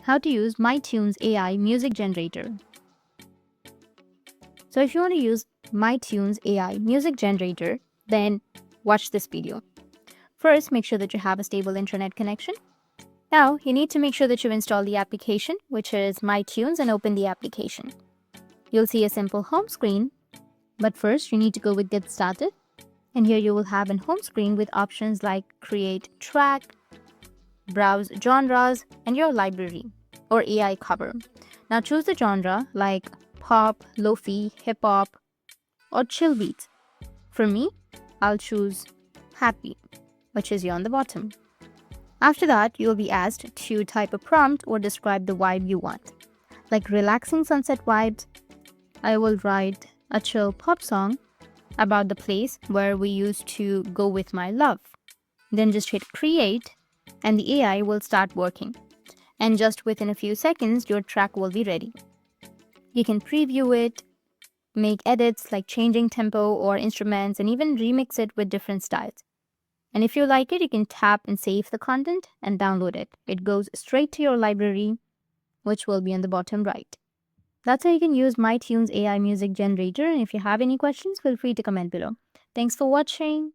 how to use mytunes AI music generator. So if you want to use mytunes AI music generator, then watch this video. First, make sure that you have a stable internet connection. Now, you need to make sure that you install the application, which is mytunes, and open the application. You'll see a simple home screen, but first you need to go with Get Started. And here you will have a home screen with options like Create Track, Browse Genres, and your library or AI cover. Now choose the genre like pop, loafy, hip hop, or chill beats. For me, I'll choose happy, which is here on the bottom. After that, you'll be asked to type a prompt or describe the vibe you want. Like relaxing sunset vibes, I will write a chill pop song about the place where we used to go with my love. Then just hit create and the AI will start working. And just within a few seconds, your track will be ready. You can preview it, make edits like changing tempo or instruments, and even remix it with different styles. And if you like it, you can tap and save the content and download it. It goes straight to your library, which will be on the bottom right. That's how you can use mytunes AI music generator. And if you have any questions, feel free to comment below. Thanks for watching.